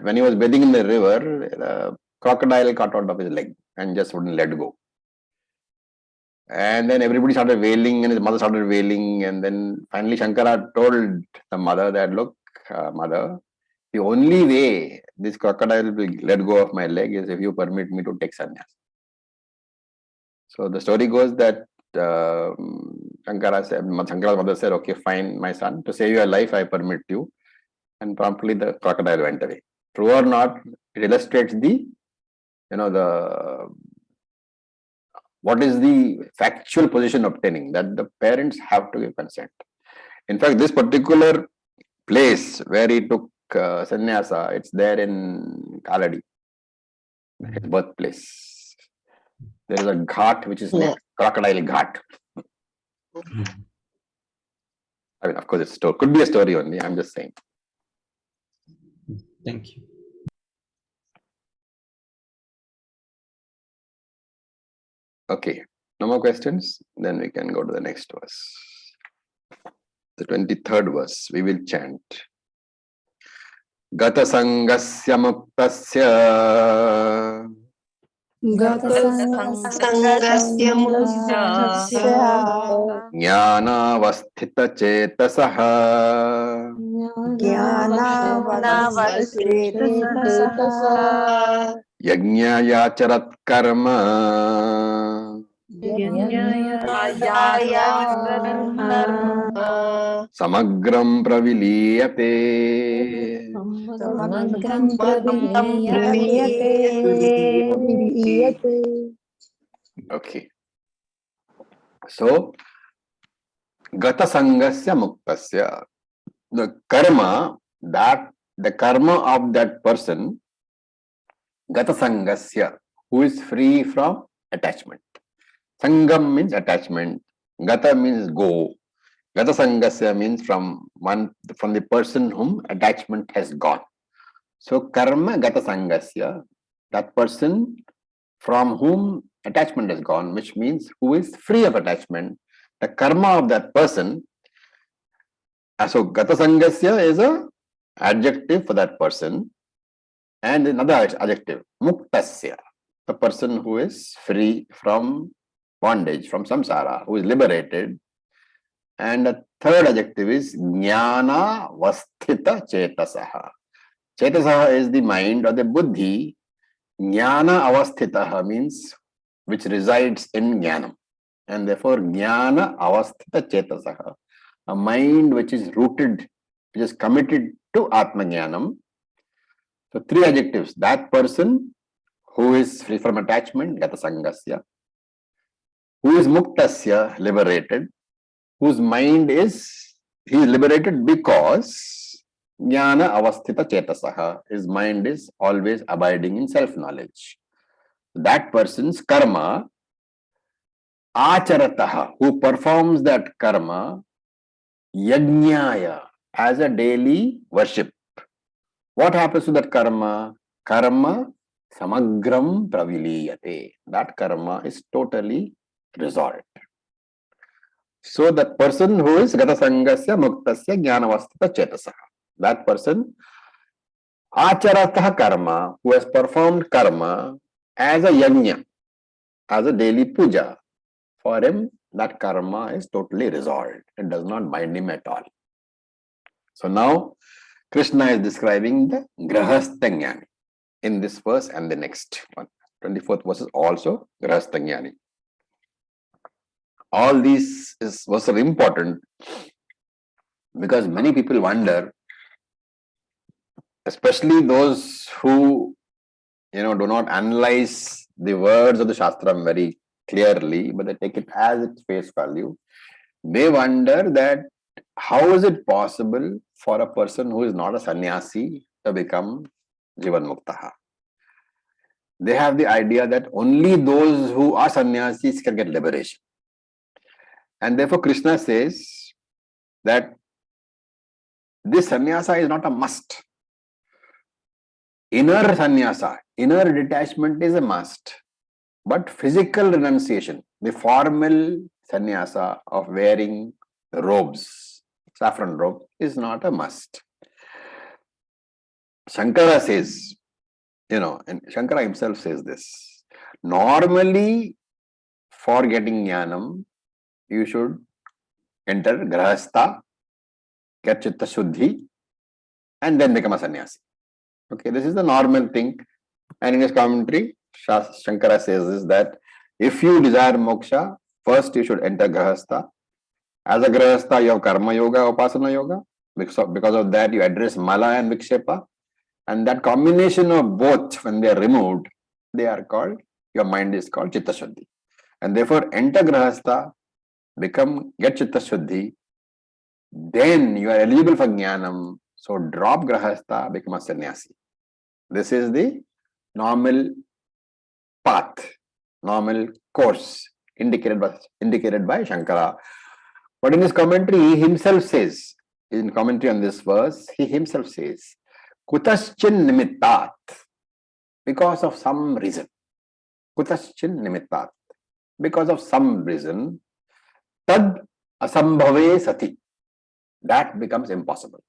when he was bathing in the river, the crocodile cut out of his leg and just wouldn't let go. And then everybody started wailing and his mother started wailing. And then finally Shankara told the mother that, look, mother, the only way this crocodile will let go of my leg is if you permit me to take sannyas. So the story goes that Shankara's mother said, okay, fine, my son, to save your life, I permit you. And promptly the crocodile went away. True or not, it illustrates what is the factual position obtaining, that the parents have to give consent. In fact, this particular place where he took sannyasa, it's there in Kaladi, his birthplace. There is a ghat which is named Crocodile Ghat. I mean, of course, could be a story only. I'm just saying. Thank you. Okay, no more questions? Then we can go to the next verse. The 23rd verse, we will chant. Gata sangasya muktasya Sangasya muktasya jnanavasthita chetasaha jnanavasthita yajñayacharat karma samagram praviliyate. Okay. So, gata sangasya muktasya, the karma of that person, gata sangasya, who is free from attachment. Sangam means attachment. Gata means go. Gata sangasya means from the person whom attachment has gone. So karma gata sangasya, that person from whom attachment has gone, which means who is free of attachment. The karma of that person. So gata sangasya is a adjective for that person, and another adjective, muktasya, the person who is free from bondage, from samsara, who is liberated. And the third adjective is jnanavasthita chetasaha. Chetasaha is the mind or the buddhi. Jnana avasthitaha means which resides in jnanam. And therefore, jnana avasthita chetasaha, a mind which is rooted, which is committed to atma jnanam. So three adjectives: that person who is free from attachment, gata sangasya, who is muktasya, liberated, whose mind is, he is liberated because jnana avasthita chetasaha, his mind is always abiding in self-knowledge. That person's karma, acharataha, who performs that karma, yajñaya, as a daily worship. What happens to that karma? Karma samagram praviliyate. That karma is totally resolved. So that person who is gata sangasya muktasya jnanavasthita chetasaha, that person, acharataha karma, who has performed karma as a yajna, as a daily puja, for him that karma is totally resolved. It does not bind him at all. So now Krishna is describing the grahastha jnani in this verse and the next one. 24th verse is also grahastha jnani. All these verses are important because many people wonder, especially those who do not analyze the words of the Shastram very clearly, but they take it as its face value. They wonder that how is it possible for a person who is not a sannyasi to become Jivan Muktaha. They have the idea that only those who are sannyasis can get liberation. And therefore Krishna says that this sannyasa is not a must. Inner sannyasa, inner detachment is a must. But physical renunciation, the formal sannyasa of wearing robes, saffron robe, is not a must. Shankara says, and Shankara himself says this, normally for getting jnanam, you should enter grahastha, get chitta shuddhi, and then become a sannyasi. Okay, this is the normal thing. And in his commentary, Shankara says this, that if you desire moksha, first you should enter grahastha. As a grahastha, you have karma yoga, upasana yoga. Because of that, you address mala and vikshepa. And that combination of both, when they are removed, your mind is called chitta shuddhi. And therefore, enter grahastha, get chitta shuddhi, then you are eligible for jnanam. So drop grahastha, become a sannyasi. This is the normal path, normal course indicated by Shankara. But in his commentary, he himself says, in commentary on this verse, he himself says, Kutaschin nimittat, because of some reason. Kutaschin nimittat, because of some reason, tad asambhave sati, that becomes impossible.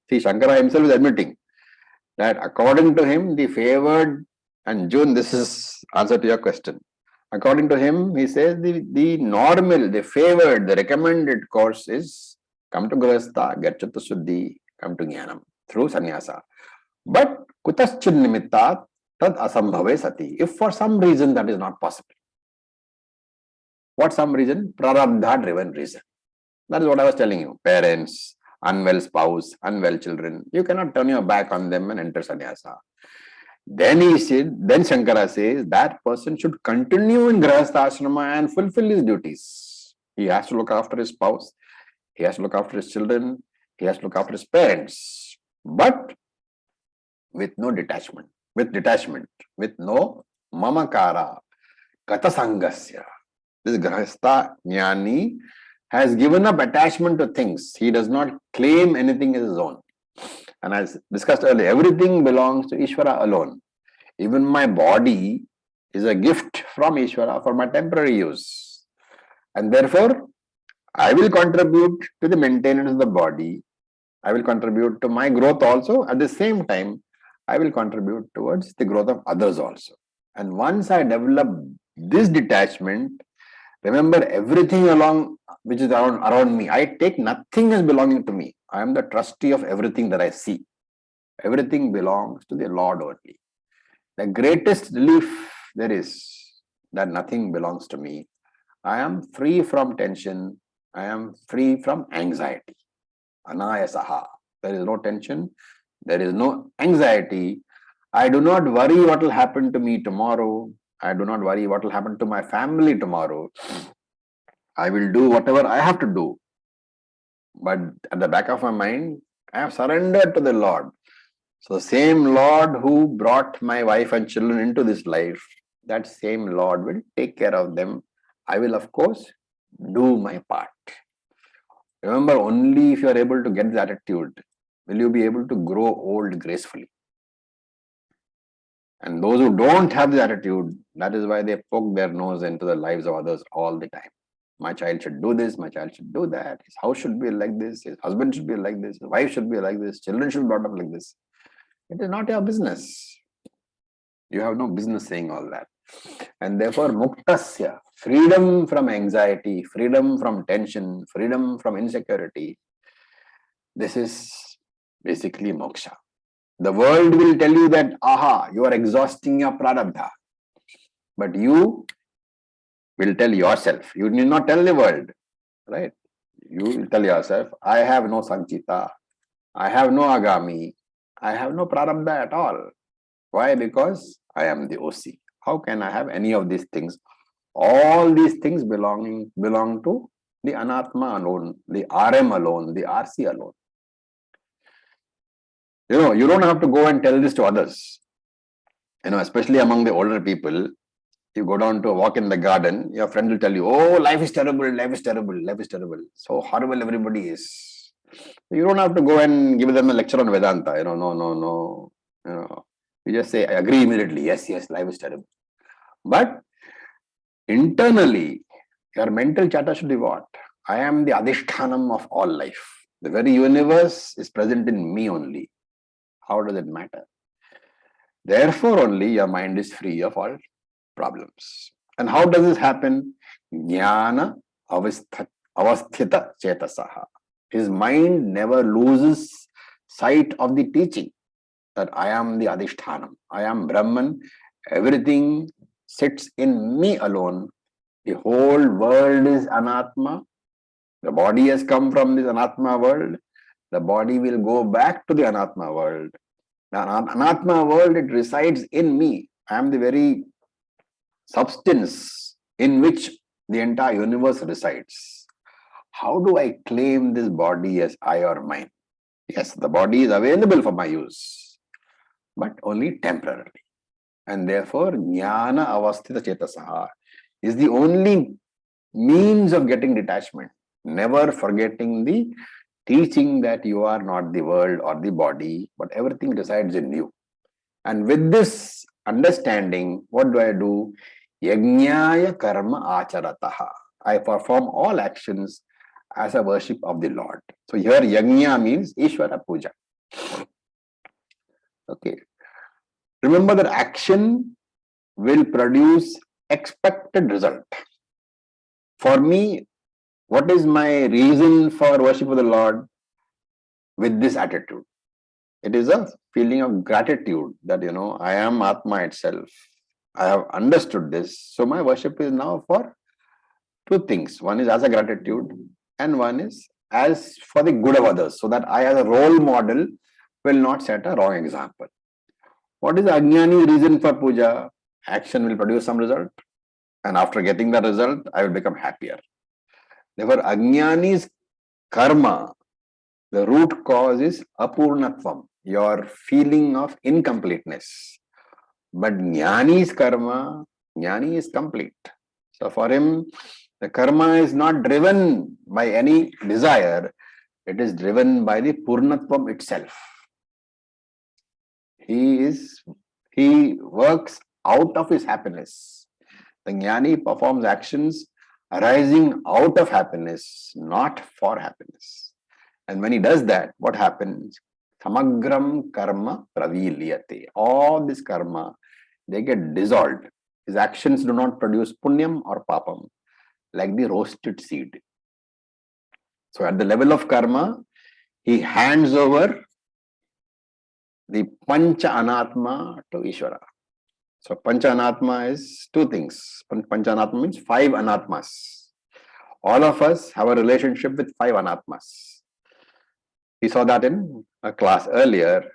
See, Shankara himself is admitting that according to him, the favored, and June, this is answer to your question. According to him, he says the normal, the favored, the recommended course is come to Grahastha, get Chitta Shuddhi, come to Jnanam through sannyasa. But Kutaschin nimittat tad asambhave sati. If for some reason that is not possible. What some reason? Prarabdha driven reason. That is what I was telling you. Parents, unwell spouse, unwell children. You cannot turn your back on them and enter sannyasa. Then Shankara says that person should continue in Grahastha Ashrama and fulfill his duties. He has to look after his spouse. He has to look after his children. He has to look after his parents. But with no detachment. With no mamakara, katasangasya. This Grahastha Jnani has given up attachment to things. He does not claim anything as his own. And as discussed earlier, everything belongs to Ishvara alone. Even my body is a gift from Ishvara for my temporary use. And therefore, I will contribute to the maintenance of the body. I will contribute to my growth also. At the same time, I will contribute towards the growth of others also. And once I develop this detachment, remember everything which is around me. I take nothing as belonging to me. I am the trustee of everything that I see. Everything belongs to the Lord only. The greatest relief there is that nothing belongs to me. I am free from tension. I am free from anxiety. Anayasaha. There is no tension. There is no anxiety. I do not worry what will happen to me tomorrow. I do not worry what will happen to my family tomorrow. I will do whatever I have to do. But at the back of my mind, I have surrendered to the Lord. So the same Lord who brought my wife and children into this life, that same Lord will take care of them. I will, of course, do my part. Remember, only if you are able to get the attitude, will you be able to grow old gracefully. And those who don't have the attitude, that is why they poke their nose into the lives of others all the time. My child should do this, my child should do that, his house should be like this, his husband should be like this, his wife should be like this, children should be brought up like this. It is not your business. You have no business saying all that. And therefore, muktasya, freedom from anxiety, freedom from tension, freedom from insecurity. This is basically moksha. The world will tell you that, aha, you are exhausting your prarabdha. But you will tell yourself. You need not tell the world, right? You will tell yourself, I have no sanchita, I have no agami, I have no prarabdha at all. Why? Because I am the OC. How can I have any of these things? All these things belong to the Anatma alone, the RM alone, the RC alone. You don't have to go and tell this to others. Especially among the older people, you go down to a walk in the garden, your friend will tell you, oh, life is terrible, life is terrible, life is terrible. So horrible everybody is. You don't have to go and give them a lecture on Vedanta. No. You just say, I agree immediately. Yes, life is terrible. But internally, your mental chatter should be what? I am the adhishthanam of all life. The very universe is present in me only. How does it matter? Therefore, only your mind is free of all problems. And how does this happen? Jnana avasthita chetasaha. His mind never loses sight of the teaching that I am the adhishthanam. I am Brahman. Everything sits in me alone. The whole world is Anatma. The body has come from this Anatma world. The body will go back to the Anatma world. The Anatma world, it resides in me. I am the very substance in which the entire universe resides. How do I claim this body as I or mine? Yes, the body is available for my use, but only temporarily. And therefore, Jnana avasthita chetasaha is the only means of getting detachment. Never forgetting the teaching that you are not the world or the body, but everything resides in you. And with this understanding, what do? Yajñāya karma acharataha. I perform all actions as a worship of the Lord. So here yajña means Ishvara puja. Okay. Remember that action will produce expected result. For me, what is my reason for worship of the Lord? With this attitude, it is a feeling of gratitude that I am Atma itself. I have understood this. So my worship is now for two things. One is as a gratitude, and one is as for the good of others, so that I as a role model will not set a wrong example. What is Ajnani reason for puja? Action will produce some result, and after getting the result, I will become happier. Therefore, Ajnani's karma, the root cause is apurnatvam, your feeling of incompleteness. But Jnani's karma, Jnani is complete. So for him, the karma is not driven by any desire, it is driven by the purnatvam itself. He works out of his happiness. The Jnani performs actions arising out of happiness, not for happiness. And when he does that, what happens? Samagram karma praviliyate. All this karma, they get dissolved. His actions do not produce punyam or papam, like the roasted seed. So at the level of karma, he hands over the Pancha Anatma to Ishvara. So Pancha Anatma is two things. Pancha Anatma means 5 Anatmas. All of us have a relationship with 5 Anatmas. We saw that in a class earlier.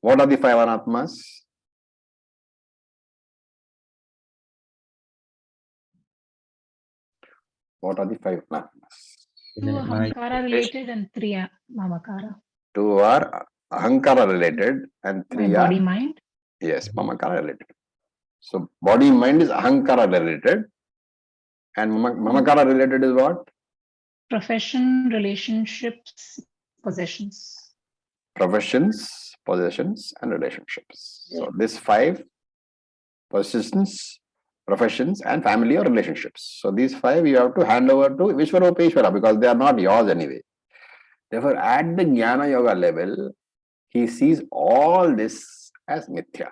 What are the 5 Anatmas? What are the 5 Anatmas? 2 Ahankara related and 3 Mamakara. 2 are Ahankara related and 3 are body mind. Yes, Mamakara related. So body mind is Ahankara related, and Mamakara related is what? Profession, relationships, possessions. Professions, possessions, and relationships. So this 5 possessions, professions, and family or relationships. So these 5 you have to hand over to Vishwarupeshwara because they are not yours anyway. Therefore, at the Jnānayoga level, he sees all this as mithya,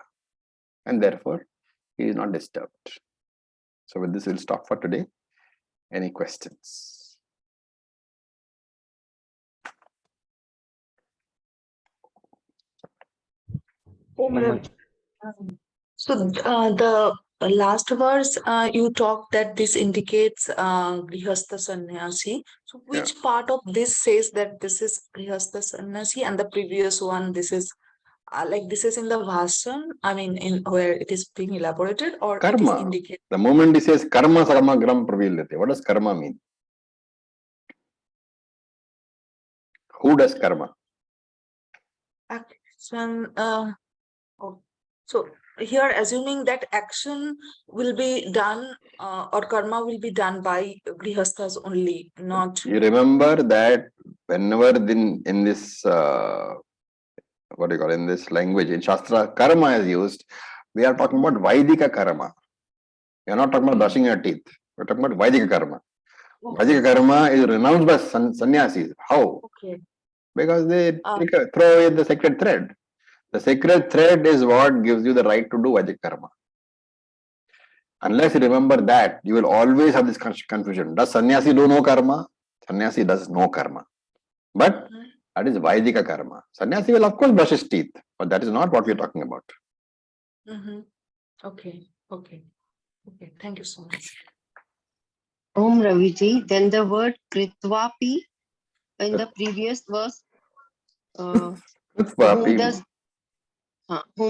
and therefore he is not disturbed. So with this, we'll stop for today. Any questions? So the last verse, you talked that this indicates Grihastha Sannyasi. So which part of this says that this is Grihastha Sannyasi, and the previous one, this is this is in the Vasan, I mean, in where it is being elaborated, or Karma. it is indicated? The moment he says karma samagram pravilyate, what does karma mean? Who does karma? So here, assuming that action will be done or karma will be done by grihasthas only, not. You remember that whenever in this what do you call in this language in Shastra, karma is used. We are talking about Vaidika karma. We are not talking about brushing your teeth. We are talking about Vaidika karma. Okay. Vaidika karma is renounced by sannyasis. How? Okay. Because they throw away the sacred thread. The sacred thread is what gives you the right to do Vaidika karma. Unless you remember that, you will always have this confusion. Does sannyasi do no karma? Sannyasi does no karma. But that is Vaidika karma. Sannyasi will of course brush his teeth, but that is not what we are talking about. Okay. Thank you so much. Om Raviji, then the word Kritvapi in the previous verse, whom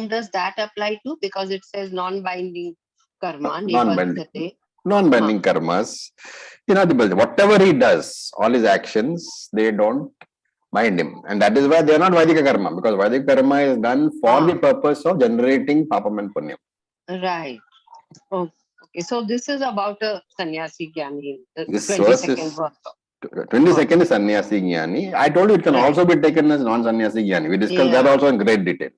does that apply to? Because it says non-binding karma, non-binding karmas. Whatever he does, all his actions, they don't bind him. And that is why they are not Vaidika karma, because Vaidika karma is done for the purpose of generating papam and punyam. Right. Okay. So this is about a sannyasi jnani. This verse is 22nd is sannyasi jnani. I told you it can also be taken as non-sannyasi jnani. We discussed that also in great detail.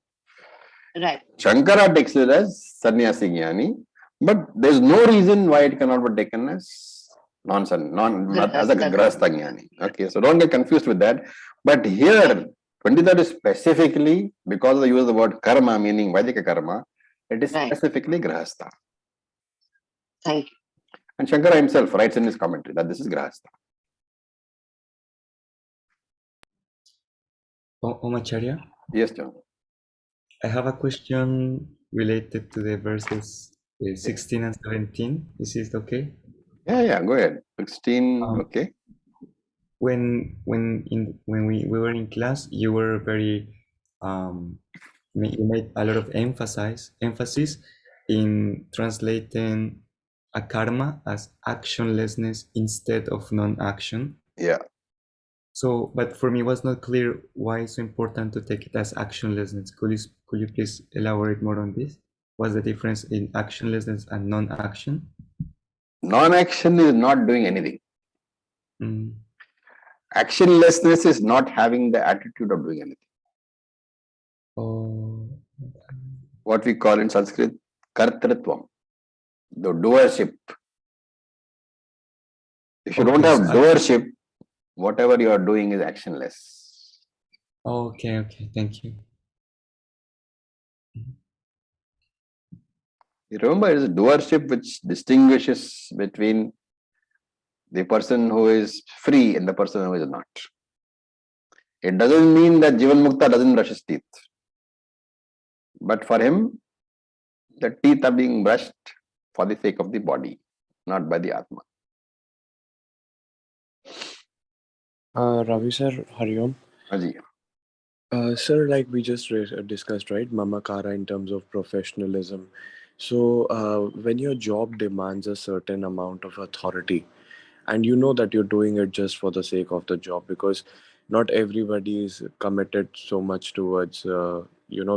Right. Shankara takes it as sannyasi jnani, but there is no reason why it cannot be taken as not as a grahastha jnani. Okay, so don't get confused with that. But here, 23rd is specifically, because of the use of the word karma, meaning Vaidika karma, it is specifically grahastha. Thank you. And Shankara himself writes in his commentary that this is grahastha. Om Acharya? Yes, John. I have a question related to the verses 16 and 17. Is it okay? Yeah, go ahead. 16, okay. When we were in class, you were very you made a lot of emphasis in translating akarma as actionlessness instead of non-action. Yeah. So, but for me, it was not clear why it's so important to take it as actionlessness. Could you please elaborate more on this? What's the difference in actionlessness and non-action? Non-action is not doing anything. Actionlessness is not having the attitude of doing anything. What we call in Sanskrit, kartritvam, the doership. If you don't have doership, whatever you are doing is actionless. Okay, thank you. You remember, it is doership which distinguishes between the person who is free and the person who is not. It doesn't mean that Jivan Mukta doesn't brush his teeth. But for him, the teeth are being brushed for the sake of the body, not by the Atma. Ravi sir, Hari Om. Haji. Sir, like we just discussed, right? Mamakara in terms of professionalism. So when your job demands a certain amount of authority, and you know that you're doing it just for the sake of the job, because not everybody is committed so much towards,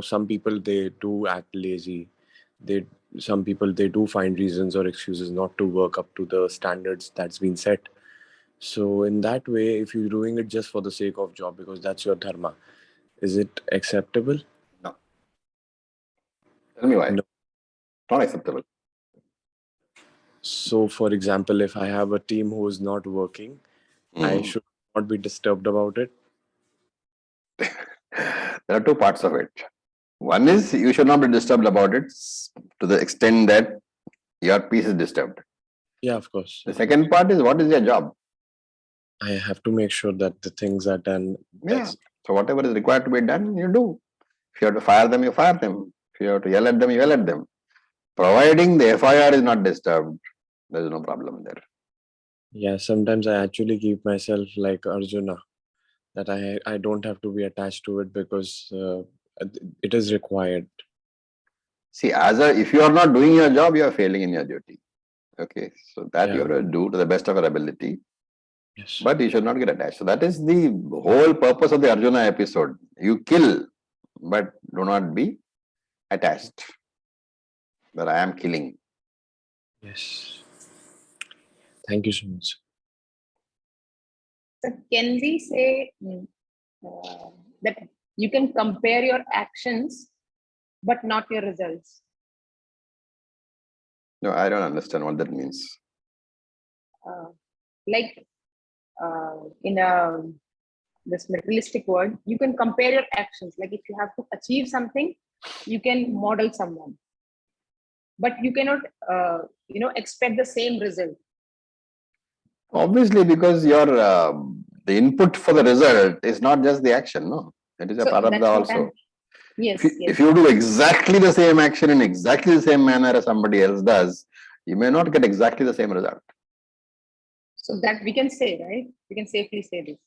some people, they do act lazy. Some people, they do find reasons or excuses not to work up to the standards that's been set. So in that way, if you're doing it just for the sake of job, because that's your dharma, is it acceptable? No. Tell me why. No. Not acceptable. So, for example, if I have a team who is not working, I should not be disturbed about it. There are two parts of it. One is you should not be disturbed about it to the extent that your peace is disturbed. Yeah, of course. The second part is, what is your job? I have to make sure that the things are done. Yeah. So whatever is required to be done, you do. If you have to fire them, you fire them. If you have to yell at them, you yell at them. Providing the FIR is not disturbed, there is no problem there. Yeah, sometimes I actually keep myself like Arjuna, that I don't have to be attached to it because it is required. See, if you are not doing your job, you are failing in your duty. Okay, so that you have to do to the best of your ability. Yes. But you should not get attached. So that is the whole purpose of the Arjuna episode. You kill, but do not be attached that I am killing. Yes. Thank you so much. So can we say that you can compare your actions, but not your results? No, I don't understand what that means. Like in this materialistic world, you can compare your actions. Like if you have to achieve something, you can model someone, but you cannot, expect the same result. Obviously, because your the input for the result is not just the action, no, it is a So prarabdha that's what also. Yes, If you do exactly the same action in exactly the same manner as somebody else does, you may not get exactly the same result. So that we can say, right? We can safely say this.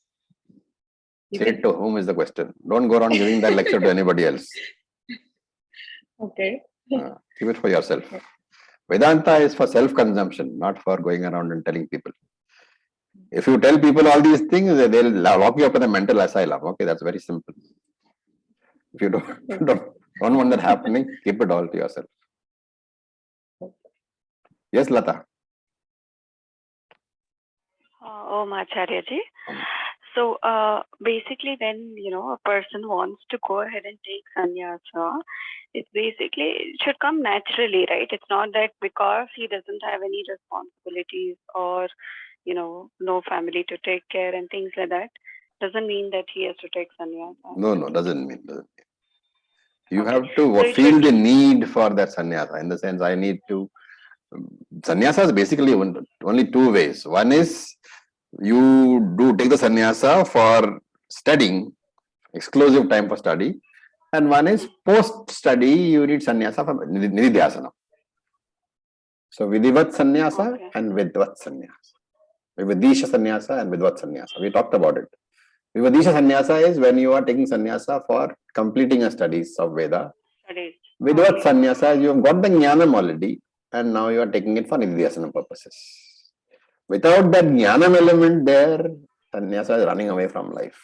Say it to whom is the question. Don't go around giving that lecture to anybody else. Okay. Keep it for yourself. Vedanta is for self-consumption, not for going around and telling people. If you tell people all these things, they'll lock you up in a mental asylum. Okay, that's very simple. If you don't want that happening, keep it all to yourself. Yes, Lata. Acharya ji. So basically, when a person wants to go ahead and take sannyasa, it should come naturally, right? It's not that because he doesn't have any responsibilities or no family to take care and things like that, doesn't mean that he has to take sannyasa. No, doesn't mean. You have to feel the need for that sannyasa. In the sense, I need to. Sannyasa is basically only two ways. One is you do take the sannyasa for studying, exclusive time for study, and one is post-study you need sannyasa for nididhyasana. So vidhivat sannyasa and vidvat sannyasa. Vivadisha sannyasa and vidvat sannyasa. We talked about it. Vivadisha sannyasa is when you are taking sannyasa for completing a studies of Veda. Vidvat sannyasa is you have got the jnanam already and now you are taking it for nididhyasana purposes. Without that jnanam element there, sannyasa is running away from life.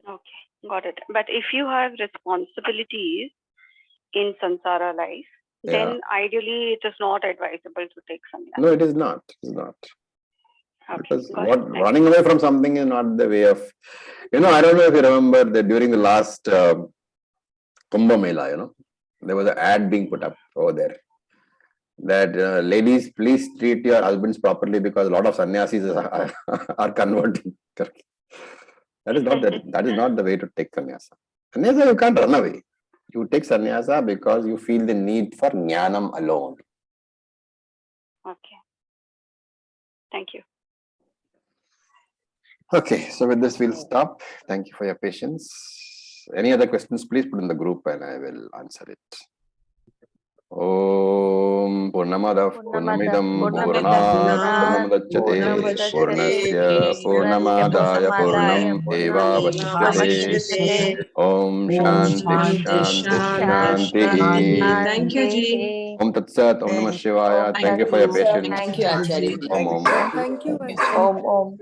Okay, got it. But if you have responsibilities in samsara life, then ideally it is not advisable to take sannyasa. No, it is not. It is not. Okay, because running away from something is not the way of, I don't know if you remember that during the last Kumbh Mela, there was an ad being put up over there that ladies, please treat your husbands properly because a lot of sannyasis are converting. That is not the way to take sannyasa. Sannyasa, you can't run away. You take sannyasa because you feel the need for jnanam alone. Okay. Thank you. Okay, so with this we'll stop. Thank you for your patience. Any other questions, please put in the group and I will answer it. Om Purnamadav Purnamidam Purnat Purnamudachyate Purnasya Purnamadaya Purnam Eva Vashyate. Om Shanti Shanti Shanti. Thank you, Ji. Om Tat Sat, Om Namah Shivaya. Thank you for your patience. Thank you, Acharya ji. Om. Thank you, Om.